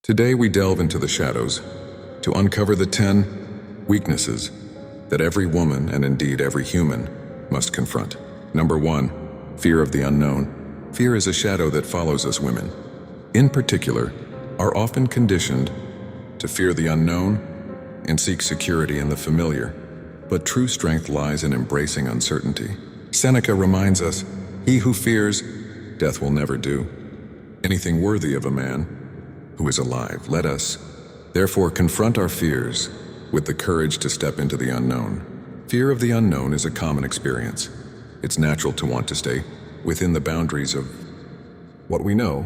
Today we delve into the shadows to uncover the 10 weaknesses that every woman, and indeed every human, must confront. Number 1, fear of the unknown. Fear is a shadow that follows us women. In particular, are often conditioned to fear the unknown and seek security in the familiar. But true strength lies in embracing uncertainty. Seneca reminds us, "He who fears death will never do anything worthy of a man who is alive." Let us, therefore, confront our fears with the courage to step into the unknown. Fear of the unknown is a common experience. It's natural to want to stay within the boundaries of what we know,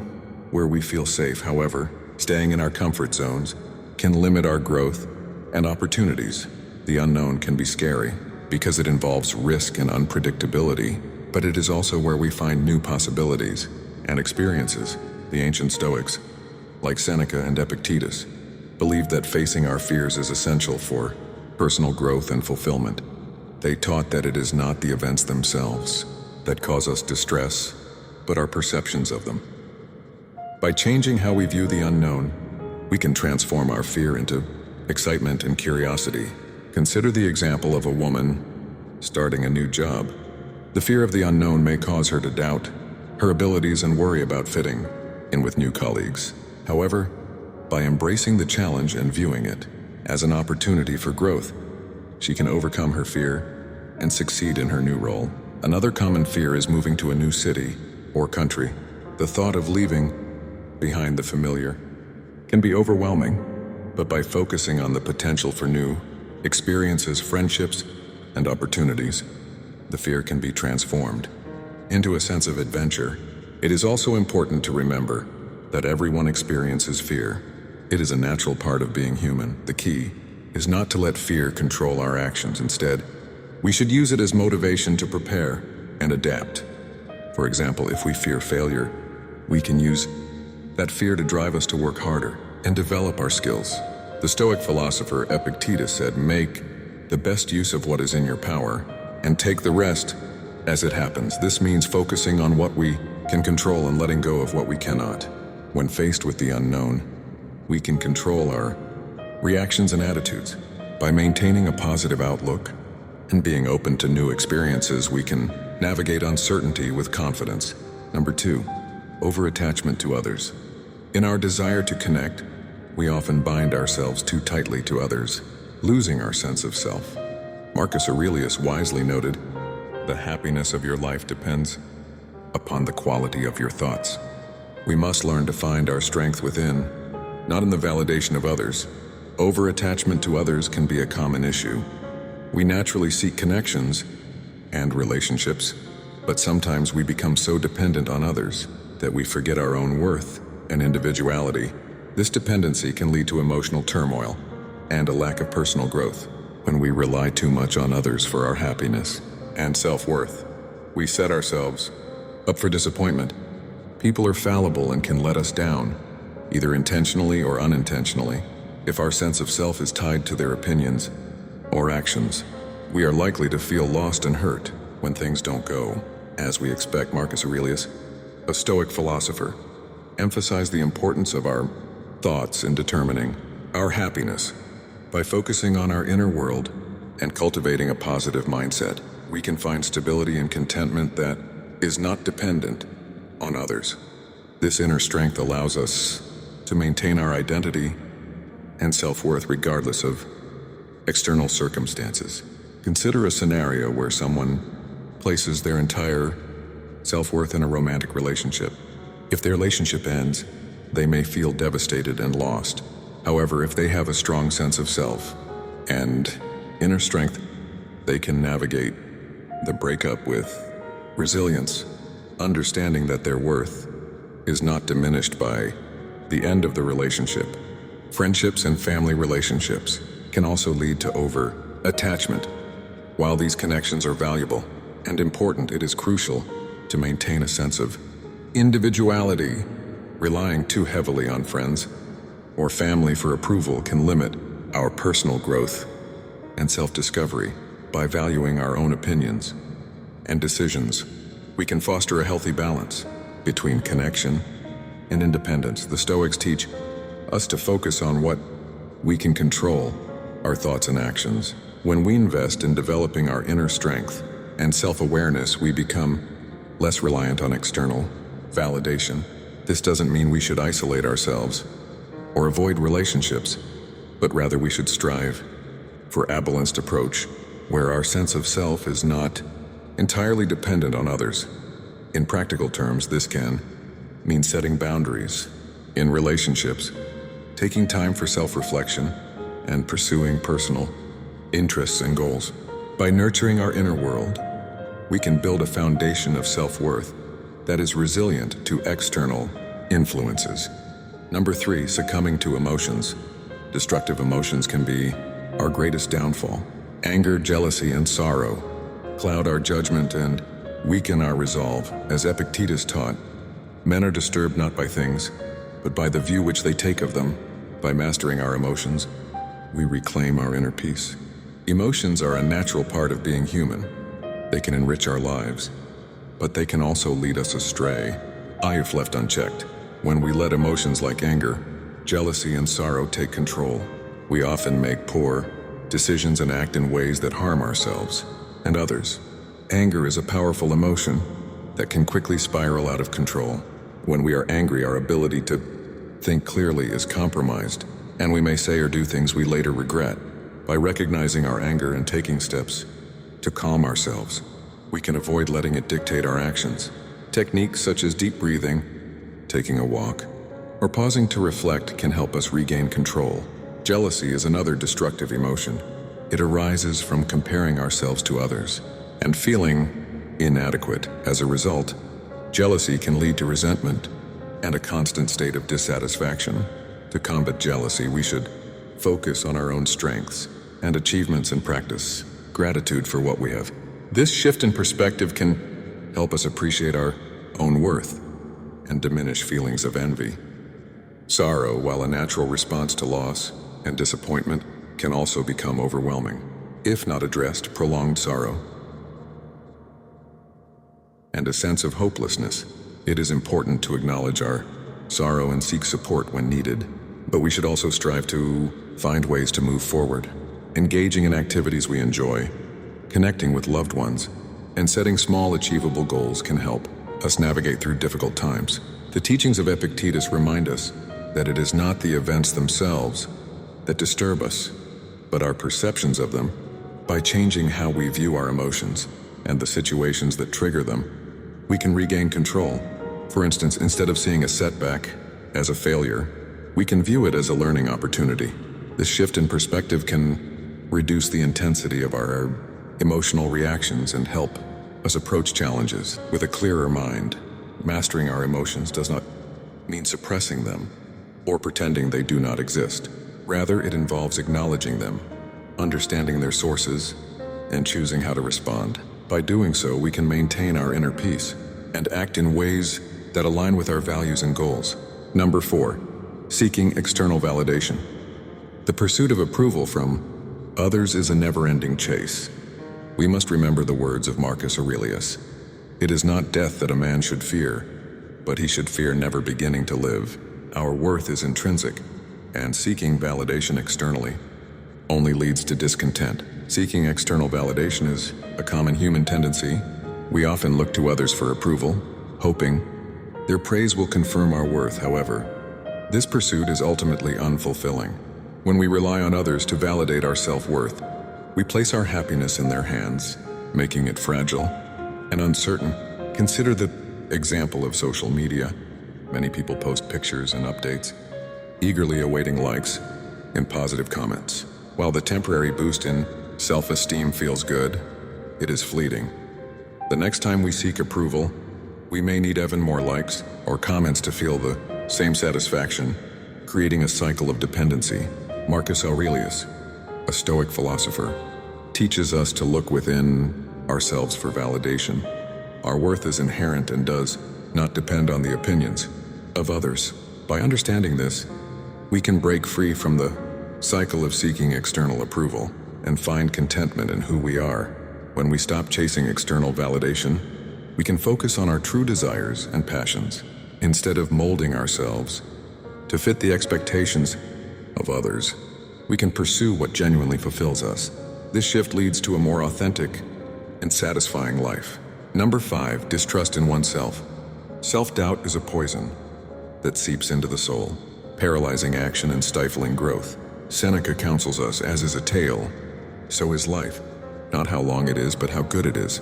where we feel safe. However, staying in our comfort zones can limit our growth and opportunities. The unknown can be scary because it involves risk and unpredictability, but it is also where we find new possibilities and experiences. The ancient Stoics, like Seneca and Epictetus, believed that facing our fears is essential for personal growth and fulfillment. They taught that it is not the events themselves that cause us distress, but our perceptions of them. By changing how we view the unknown, we can transform our fear into excitement and curiosity. Consider the example of a woman starting a new job. The fear of the unknown may cause her to doubt her abilities and worry about fitting in with new colleagues. However, by embracing the challenge and viewing it as an opportunity for growth, she can overcome her fear and succeed in her new role. Another common fear is moving to a new city or country. The thought of leaving behind the familiar can be overwhelming, but by focusing on the potential for new experiences, friendships, and opportunities, the fear can be transformed into a sense of adventure. It is also important to remember that everyone experiences fear. It is a natural part of being human. The key is not to let fear control our actions. Instead, we should use it as motivation to prepare and adapt. For example, if we fear failure, we can use that fear to drive us to work harder and develop our skills. The Stoic philosopher Epictetus said, "Make the best use of what is in your power and take the rest as it happens." This means focusing on what we can control and letting go of what we cannot. When faced with the unknown, we can control our reactions and attitudes. By maintaining a positive outlook and being open to new experiences, we can navigate uncertainty with confidence. Number 2, over-attachment to others. In our desire to connect, we often bind ourselves too tightly to others, losing our sense of self. Marcus Aurelius wisely noted, "The happiness of your life depends upon the quality of your thoughts." We must learn to find our strength within, not in the validation of others. Over-attachment to others can be a common issue. We naturally seek connections and relationships, but sometimes we become so dependent on others that we forget our own worth and individuality. This dependency can lead to emotional turmoil and a lack of personal growth. When we rely too much on others for our happiness and self-worth, we set ourselves up for disappointment. People are fallible and can let us down, either intentionally or unintentionally. If our sense of self is tied to their opinions or actions, we are likely to feel lost and hurt when things don't go as we expect. Marcus Aurelius, a Stoic philosopher, emphasized the importance of our thoughts in determining our happiness. By focusing on our inner world and cultivating a positive mindset, we can find stability and contentment that is not dependent on others. This inner strength allows us to maintain our identity and self-worth regardless of external circumstances. Consider a scenario where someone places their entire self-worth in a romantic relationship. If their relationship ends, they may feel devastated and lost. However, if they have a strong sense of self and inner strength, they can navigate the breakup with resilience, understanding that their worth is not diminished by the end of the relationship. Friendships and family relationships can also lead to over-attachment. While these connections are valuable and important, it is crucial to maintain a sense of individuality. Relying too heavily on friends or family for approval can limit our personal growth and self-discovery. By valuing our own opinions and decisions, we can foster a healthy balance between connection and independence. The Stoics teach us to focus on what we can control, our thoughts and actions. When we invest in developing our inner strength and self-awareness, we become less reliant on external validation. This doesn't mean we should isolate ourselves or avoid relationships, but rather we should strive for a balanced approach where our sense of self is not entirely dependent on others. In practical terms, this can mean setting boundaries in relationships, taking time for self-reflection, and pursuing personal interests and goals. By nurturing our inner world, we can build a foundation of self-worth that is resilient to external influences. Number 3, succumbing to emotions. Destructive emotions can be our greatest downfall. Anger, jealousy, and sorrow cloud our judgment and weaken our resolve. As Epictetus taught, men are disturbed not by things, but by the view which they take of them. By mastering our emotions, we reclaim our inner peace. Emotions are a natural part of being human. They can enrich our lives, but they can also lead us astray if left unchecked. When we let emotions like anger, jealousy, and sorrow take control, we often make poor decisions and act in ways that harm ourselves and others. Anger is a powerful emotion that can quickly spiral out of control. When we are angry, our ability to think clearly is compromised, and we may say or do things we later regret. By recognizing our anger and taking steps to calm ourselves, we can avoid letting it dictate our actions. Techniques such as deep breathing, taking a walk, or pausing to reflect can help us regain control. Jealousy is another destructive emotion. It arises from comparing ourselves to others and feeling inadequate. As a result, jealousy can lead to resentment and a constant state of dissatisfaction. To combat jealousy, we should focus on our own strengths and achievements and practice gratitude for what we have. This shift in perspective can help us appreciate our own worth and diminish feelings of envy. Sorrow, while a natural response to loss and disappointment, can also become overwhelming. If not addressed, prolonged sorrow and a sense of hopelessness. It is important to acknowledge our sorrow and seek support when needed, but we should also strive to find ways to move forward. Engaging in activities we enjoy, connecting with loved ones, and setting small achievable goals can help us navigate through difficult times. The teachings of Epictetus remind us that it is not the events themselves that disturb us, but our perceptions of them. By changing how we view our emotions and the situations that trigger them, we can regain control. For instance, instead of seeing a setback as a failure, we can view it as a learning opportunity. This shift in perspective can reduce the intensity of our emotional reactions and help us approach challenges with a clearer mind. Mastering our emotions does not mean suppressing them or pretending they do not exist. Rather, it involves acknowledging them, understanding their sources, and choosing how to respond. By doing so, we can maintain our inner peace and act in ways that align with our values and goals. Number 4, seeking external validation. The pursuit of approval from others is a never-ending chase. We must remember the words of Marcus Aurelius. It is not death that a man should fear, but he should fear never beginning to live. Our worth is intrinsic, and seeking validation externally only leads to discontent. Seeking external validation is a common human tendency. We often look to others for approval, hoping their praise will confirm our worth. However, this pursuit is ultimately unfulfilling. When we rely on others to validate our self-worth, we place our happiness in their hands, making it fragile and uncertain. Consider the example of social media. Many people post pictures and updates, eagerly awaiting likes and positive comments. While the temporary boost in self-esteem feels good, it is fleeting. The next time we seek approval, we may need even more likes or comments to feel the same satisfaction, creating a cycle of dependency. Marcus Aurelius, a Stoic philosopher, teaches us to look within ourselves for validation. Our worth is inherent and does not depend on the opinions of others. By understanding this, we can break free from the cycle of seeking external approval and find contentment in who we are. When we stop chasing external validation, we can focus on our true desires and passions instead of molding ourselves to fit the expectations of others. We can pursue what genuinely fulfills us. This shift leads to a more authentic and satisfying life. Number 5, distrust in oneself. Self-doubt is a poison that seeps into the soul, paralyzing action and stifling growth. Seneca counsels us, as is a tale, so is life. Not how long it is, but how good it is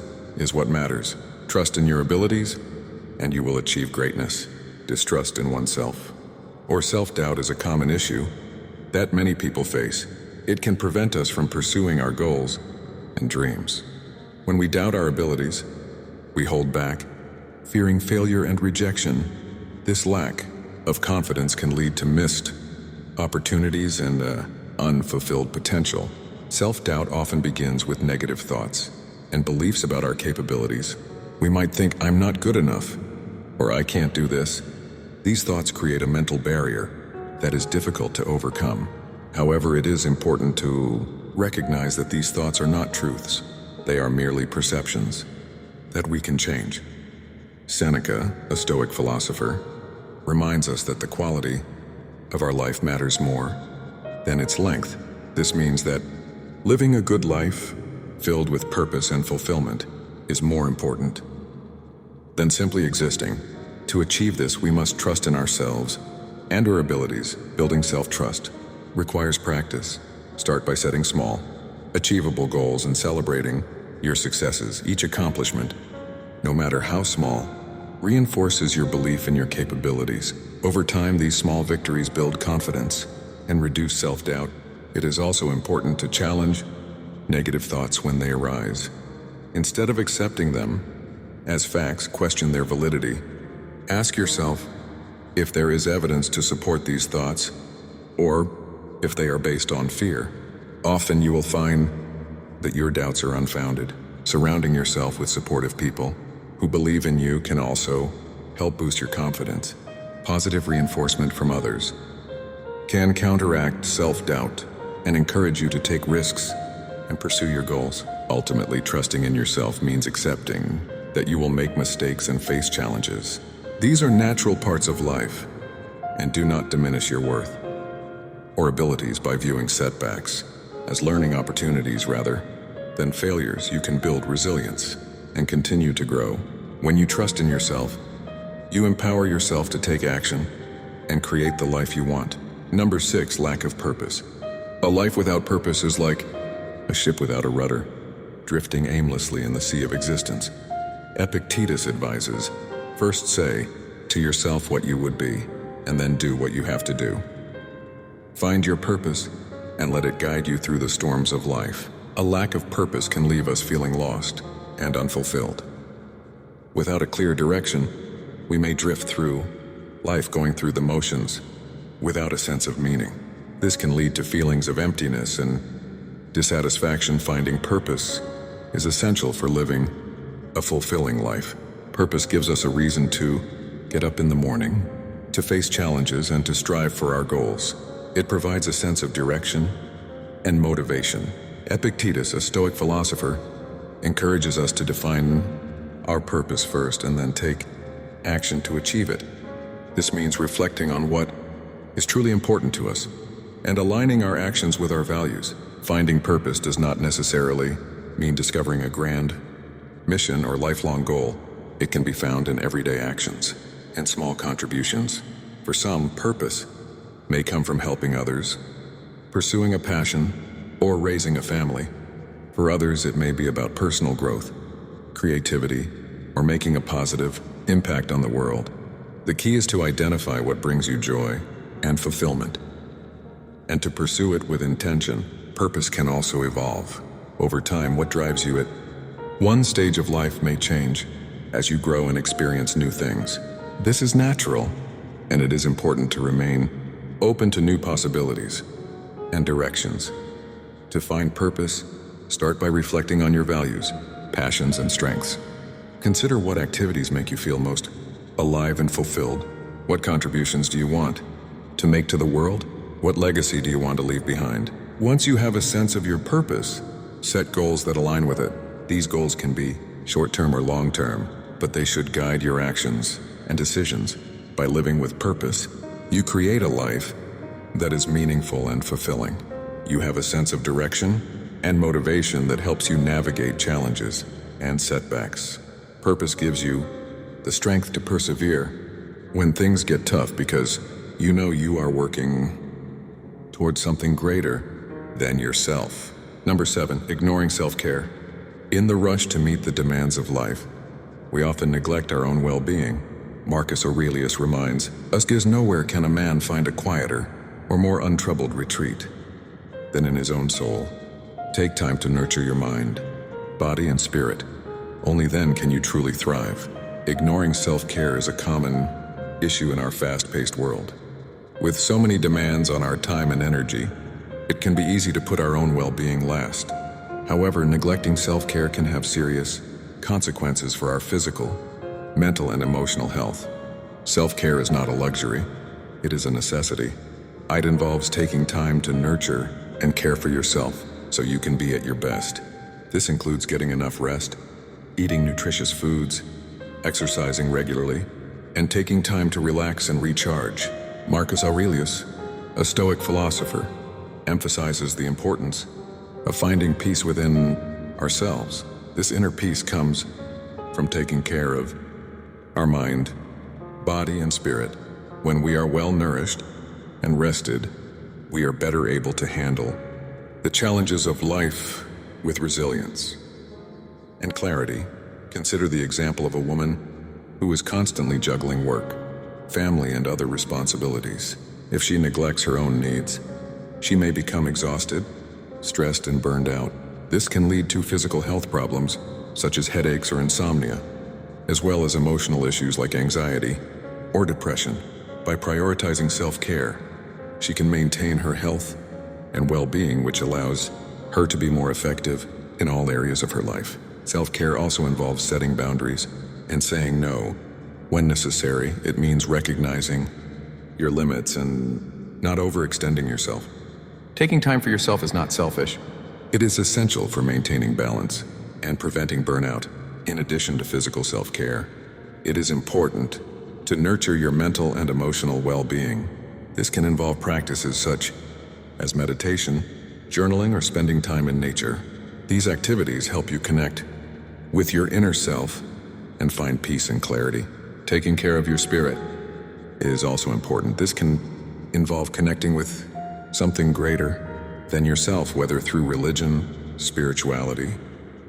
what matters. Trust in your abilities, and you will achieve greatness. Distrust in oneself, or self-doubt, is a common issue that many people face. It can prevent us from pursuing our goals and dreams. When we doubt our abilities, we hold back, fearing failure and rejection. This lack of confidence can lead to missed opportunities and unfulfilled potential. Self-doubt often begins with negative thoughts and beliefs about our capabilities. We might think, "I'm not good enough," or "I can't do this." These thoughts create a mental barrier that is difficult to overcome. However, it is important to recognize that these thoughts are not truths. They are merely perceptions that we can change. Seneca, a Stoic philosopher, reminds us that the quality of our life matters more than its length. This means that living a good life filled with purpose and fulfillment is more important than simply existing. To achieve this, we must trust in ourselves and our abilities. Building self-trust requires practice. Start by setting small, achievable goals and celebrating your successes. Each accomplishment, no matter how small, reinforces your belief in your capabilities. Over time, these small victories build confidence and reduce self-doubt. It is also important to challenge negative thoughts when they arise. Instead of accepting them as facts, question their validity. Ask yourself if there is evidence to support these thoughts, or if they are based on fear. Often you will find that your doubts are unfounded. Surrounding yourself with supportive people who believe in you can also help boost your confidence. Positive reinforcement from others can counteract self-doubt and encourage you to take risks and pursue your goals. Ultimately, trusting in yourself means accepting that you will make mistakes and face challenges. These are natural parts of life, and do not diminish your worth or abilities by viewing setbacks as learning opportunities rather than failures. You can build resilience and continue to grow. When you trust in yourself, you empower yourself to take action and create the life you want. Number 6, lack of purpose. A life without purpose is like a ship without a rudder, drifting aimlessly in the sea of existence. Epictetus advises, first say to yourself what you would be, and then do what you have to do. Find your purpose and let it guide you through the storms of life. A lack of purpose can leave us feeling lost and unfulfilled. Without a clear direction, we may drift through life going through the motions without a sense of meaning. This can lead to feelings of emptiness and dissatisfaction. Finding purpose is essential for living a fulfilling life. Purpose gives us a reason to get up in the morning, to face challenges, and to strive for our goals. It provides a sense of direction and motivation. Epictetus, a Stoic philosopher, encourages us to define our purpose first and then take action to achieve it. This means reflecting on what is truly important to us and aligning our actions with our values. Finding purpose does not necessarily mean discovering a grand mission or lifelong goal. It can be found in everyday actions and small contributions. For some, purpose may come from helping others, pursuing a passion, or raising a family. For others, it may be about personal growth, creativity, or making a positive impact on the world. The key is to identify what brings you joy and fulfillment, and to pursue it with intention. Purpose can also evolve. Over time, what drives you at one stage of life may change as you grow and experience new things. This is natural, and it is important to remain open to new possibilities and directions. To find purpose, start by reflecting on your values, passions, and strengths. Consider what activities make you feel most alive and fulfilled. What contributions do you want to make to the world? What legacy do you want to leave behind? Once you have a sense of your purpose, set goals that align with it. These goals can be short-term or long-term, but they should guide your actions and decisions. By living with purpose, You create a life that is meaningful and fulfilling. You have a sense of direction and motivation that helps you navigate challenges and setbacks. Purpose gives you the strength to persevere when things get tough because you know you are working towards something greater than yourself. Number 7, ignoring self-care. In the rush to meet the demands of life, we often neglect our own well-being. Marcus Aurelius reminds us, nowhere can a man find a quieter or more untroubled retreat than in his own soul. Take time to nurture your mind, body, and spirit. Only then can you truly thrive. Ignoring self-care is a common issue in our fast-paced world. With so many demands on our time and energy, it can be easy to put our own well-being last. However, neglecting self-care can have serious consequences for our physical, mental, and emotional health. Self-care is not a luxury, it is a necessity. It involves taking time to nurture and care for yourself so you can be at your best. This includes getting enough rest, eating nutritious foods, exercising regularly, and taking time to relax and recharge. Marcus Aurelius, a Stoic philosopher, emphasizes the importance of finding peace within ourselves. This inner peace comes from taking care of our mind, body, and spirit. When we are well nourished and rested, we are better able to handle the challenges of life with resilience and clarity. Consider the example of a woman who is constantly juggling work, family, and other responsibilities. If she neglects her own needs, she may become exhausted, stressed, and burned out. This can lead to physical health problems such as headaches or insomnia, as well as emotional issues like anxiety or depression. By prioritizing self-care, she can maintain her health and well-being, which allows her to be more effective in all areas of her life. Self-care also involves setting boundaries and saying no when necessary. It means recognizing your limits and not overextending yourself. Taking time for yourself is not selfish. It is essential for maintaining balance and preventing burnout. In addition to physical self-care, it is important to nurture your mental and emotional well-being. This can involve practices such as meditation, journaling, or spending time in nature. These activities help you connect with your inner self and find peace and clarity. Taking care of your spirit is also important. This can involve connecting with something greater than yourself, whether through religion, spirituality,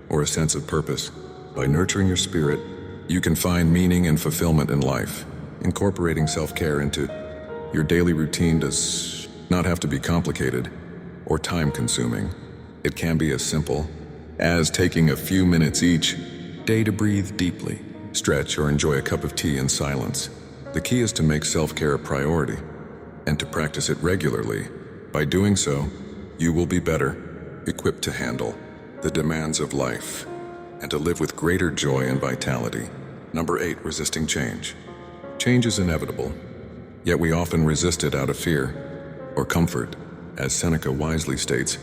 or a sense of purpose. By nurturing your spirit, you can find meaning and fulfillment in life. Incorporating self-care into your daily routine does not have to be complicated or time-consuming. It can be as simple as taking a few minutes each day to breathe deeply, stretch, or enjoy a cup of tea in silence. The key is to make self-care a priority and to practice it regularly. By doing so, you will be better equipped to handle the demands of life and to live with greater joy and vitality. Number 8, resisting change. Change is inevitable, yet we often resist it out of fear or comfort. As Seneca wisely states,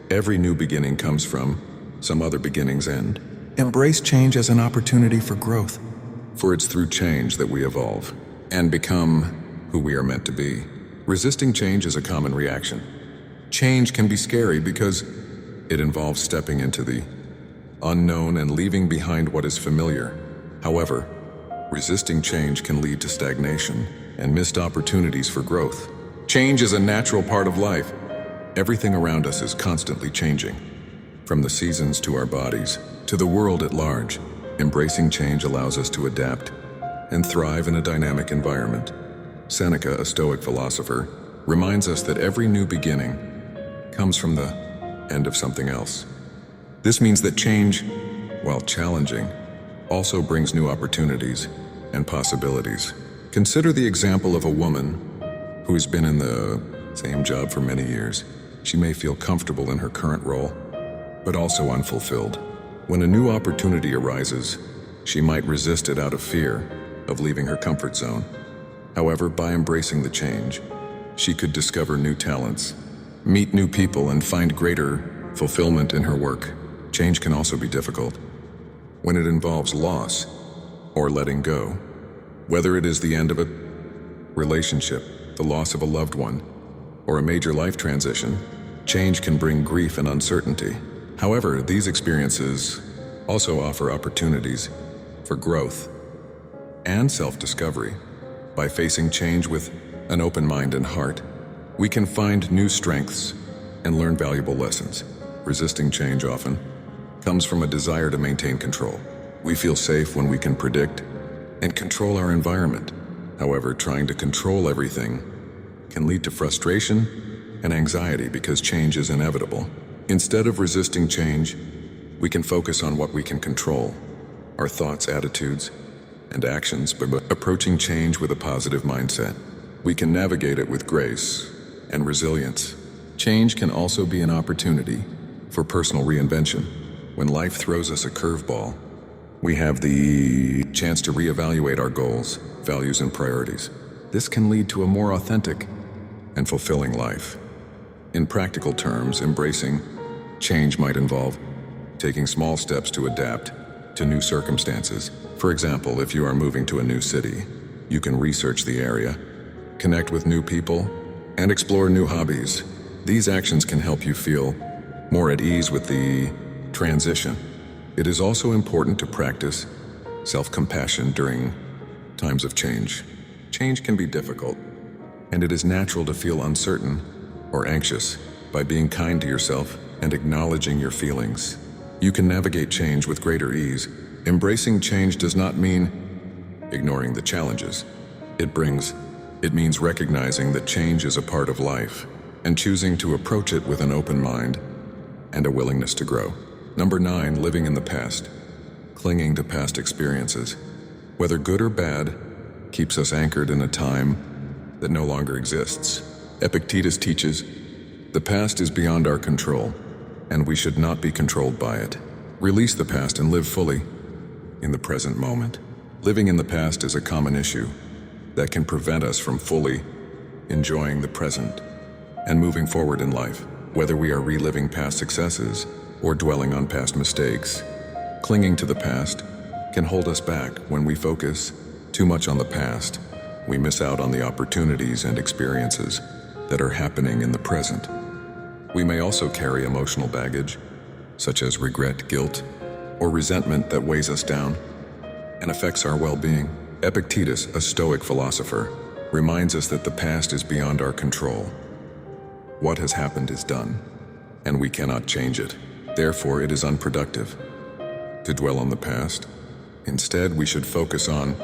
every new beginning comes from some other beginning's end. Embrace change as an opportunity for growth, for it's through change that we evolve and become who we are meant to be. Resisting change is a common reaction. Change can be scary because it involves stepping into the unknown and leaving behind what is familiar. However, resisting change can lead to stagnation and missed opportunities for growth. Change is a natural part of life. Everything around us is constantly changing, from the seasons to our bodies to the world at large. Embracing change allows us to adapt and thrive in a dynamic environment. Seneca, a Stoic philosopher, reminds us that every new beginning comes from the end of something else. This means that change, while challenging, also brings new opportunities and possibilities. Consider the example of a woman who has been in the same job for many years. She may feel comfortable in her current role, but also unfulfilled. When a new opportunity arises, she might resist it out of fear of leaving her comfort zone. However, by embracing the change, she could discover new talents, meet new people, and find greater fulfillment in her work. Change can also be difficult when it involves loss or letting go. Whether it is the end of a relationship, the loss of a loved one, or a major life transition, change can bring grief and uncertainty. However, these experiences also offer opportunities for growth and self-discovery. By facing change with an open mind and heart, we can find new strengths and learn valuable lessons. Resisting change often comes from a desire to maintain control. We feel safe when we can predict and control our environment. However, trying to control everything can lead to frustration and anxiety because change is inevitable. Instead of resisting change, we can focus on what we can control, our thoughts, attitudes, and actions. By approaching change with a positive mindset, we can navigate it with grace and resilience. Change can also be an opportunity for personal reinvention. When life throws us a curveball, we have the chance to reevaluate our goals, values, and priorities. This can lead to a more authentic and fulfilling life. In practical terms, embracing change might involve taking small steps to adapt to new circumstances. For example, if you are moving to a new city, you can research the area, connect with new people, and explore new hobbies. These actions can help you feel more at ease with the transition. It is also important to practice self-compassion during times of change. Change can be difficult, and it is natural to feel uncertain or anxious. By being kind to yourself and acknowledging your feelings, you can navigate change with greater ease. Embracing change does not mean ignoring the challenges. It means recognizing that change is a part of life and choosing to approach it with an open mind and a willingness to grow. Number 9, living in the past. Clinging to past experiences, whether good or bad, keeps us anchored in a time that no longer exists. Epictetus teaches, the past is beyond our control, and we should not be controlled by it. Release the past and live fully in the present moment. Living in the past is a common issue that can prevent us from fully enjoying the present and moving forward in life. Whether we are reliving past successes or dwelling on past mistakes, clinging to the past can hold us back. When we focus too much on the past, we miss out on the opportunities and experiences that are happening in the present. We may also carry emotional baggage, such as regret, guilt, or resentment that weighs us down and affects our well-being. Epictetus, a Stoic philosopher, reminds us that the past is beyond our control. What has happened is done, and we cannot change it. Therefore, it is unproductive to dwell on the past. Instead, we should focus on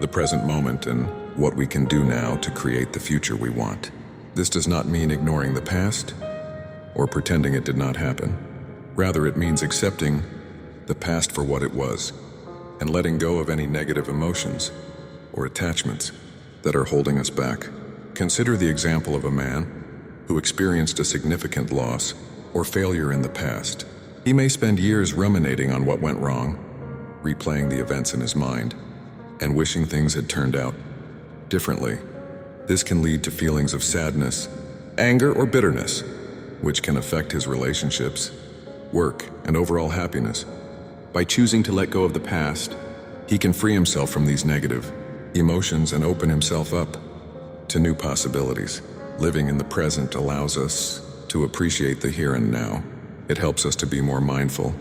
the present moment and what we can do now to create the future we want. This does not mean ignoring the past or pretending it did not happen. Rather, it means accepting the past for what it was and letting go of any negative emotions or attachments that are holding us back. Consider the example of a man who experienced a significant loss or failure in the past. He may spend years ruminating on what went wrong, replaying the events in his mind, and wishing things had turned out differently. This can lead to feelings of sadness, anger, or bitterness, which can affect his relationships, work, and overall happiness. By choosing to let go of the past, he can free himself from these negative emotions and open himself up to new possibilities. Living in the present allows us to appreciate the here and now. It helps us to be more mindful,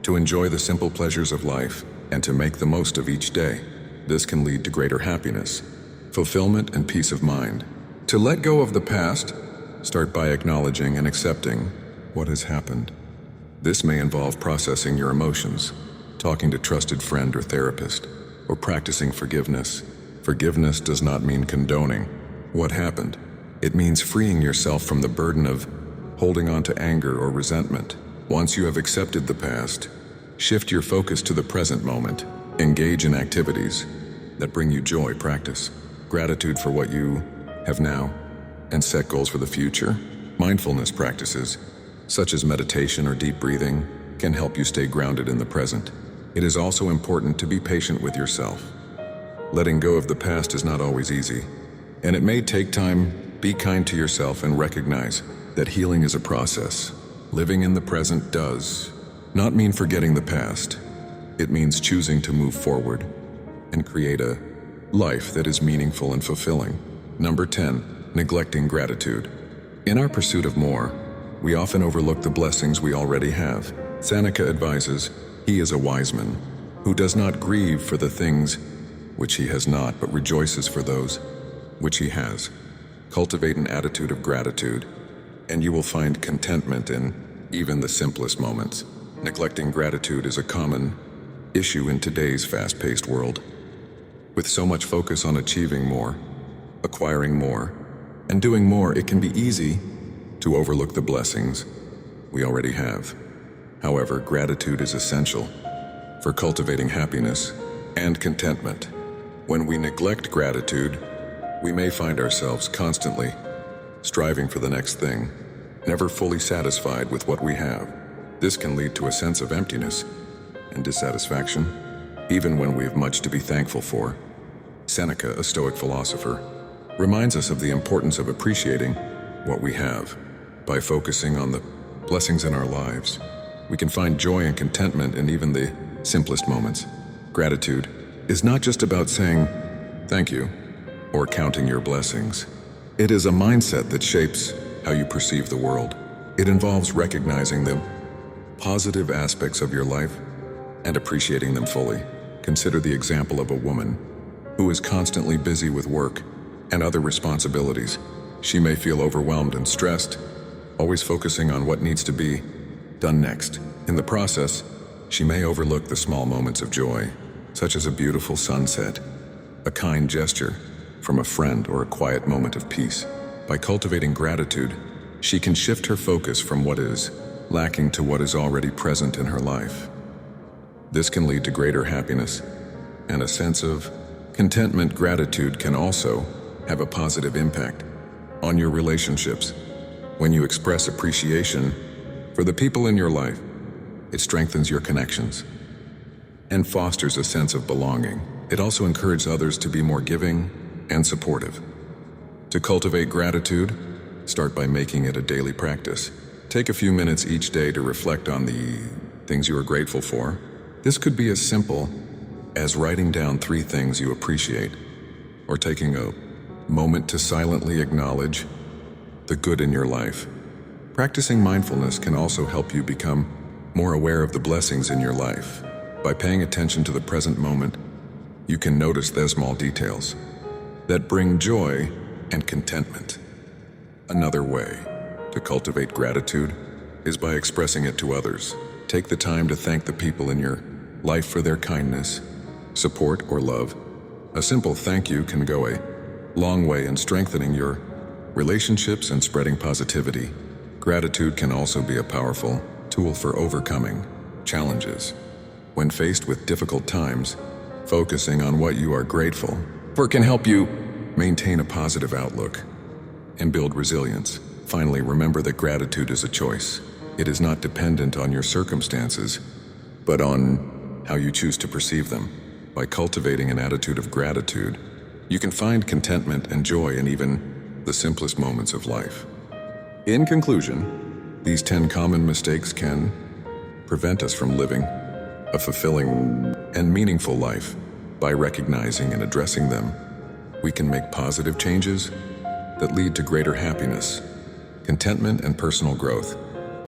to enjoy the simple pleasures of life, and to make the most of each day. This can lead to greater happiness, fulfillment, and peace of mind. To let go of the past, start by acknowledging and accepting what has happened. This may involve processing your emotions, talking to trusted friend or therapist, or practicing forgiveness. Forgiveness does not mean condoning what happened. It means freeing yourself from the burden of holding on to anger or resentment. Once you have accepted the past, shift your focus to the present moment. Engage in activities that bring you joy. Practice gratitude for what you have now and set goals for the future. Mindfulness practices, such as meditation or deep breathing, can help you stay grounded in the present. It is also important to be patient with yourself. Letting go of the past is not always easy, and it may take time. Be kind to yourself and recognize that healing is a process. Living in the present does not mean forgetting the past. It means choosing to move forward and create a life that is meaningful and fulfilling. Number 10, neglecting gratitude. In our pursuit of more, we often overlook the blessings we already have. Seneca advises, "He is a wise man, who does not grieve for the things which he has not, but rejoices for those which he has." Cultivate an attitude of gratitude, and you will find contentment in even the simplest moments. Neglecting gratitude is a common issue in today's fast-paced world. With so much focus on achieving more, acquiring more, and doing more, it can be easy to overlook the blessings we already have. However, gratitude is essential for cultivating happiness and contentment. When we neglect gratitude, we may find ourselves constantly striving for the next thing, never fully satisfied with what we have. This can lead to a sense of emptiness and dissatisfaction, even when we have much to be thankful for. Seneca, a Stoic philosopher, reminds us of the importance of appreciating what we have. By focusing on the blessings in our lives, we can find joy and contentment in even the simplest moments. Gratitude is not just about saying thank you or counting your blessings. It is a mindset that shapes how you perceive the world. It involves recognizing the positive aspects of your life and appreciating them fully. Consider the example of a woman who is constantly busy with work and other responsibilities. She may feel overwhelmed and stressed, always focusing on what needs to be done next. In the process, she may overlook the small moments of joy, such as a beautiful sunset, a kind gesture from a friend, or a quiet moment of peace. By cultivating gratitude, she can shift her focus from what is lacking to what is already present in her life. This can lead to greater happiness and a sense of contentment. Gratitude can also have a positive impact on your relationships. When you express appreciation for the people in your life, it strengthens your connections and fosters a sense of belonging. It also encourages others to be more giving and supportive. To cultivate gratitude, start by making it a daily practice. Take a few minutes each day to reflect on the things you are grateful for. This could be as simple as writing down 3 things you appreciate, or taking a moment to silently acknowledge the good in your life. Practicing mindfulness can also help you become more aware of the blessings in your life. By paying attention to the present moment, you can notice the small details that bring joy and contentment. Another way to cultivate gratitude is by expressing it to others. Take the time to thank the people in your life for their kindness, support, or love. A simple thank you can go a long way in strengthening your relationships and spreading positivity. Gratitude can also be a powerful tool for overcoming challenges. When faced with difficult times, focusing on what you are grateful for can help you maintain a positive outlook and build resilience. Finally, remember that gratitude is a choice. It is not dependent on your circumstances, but on how you choose to perceive them. By cultivating an attitude of gratitude, you can find contentment and joy in even the simplest moments of life. In conclusion, these 10 common mistakes can prevent us from living a fulfilling and meaningful life. By recognizing and addressing them, we can make positive changes that lead to greater happiness, contentment, and personal growth.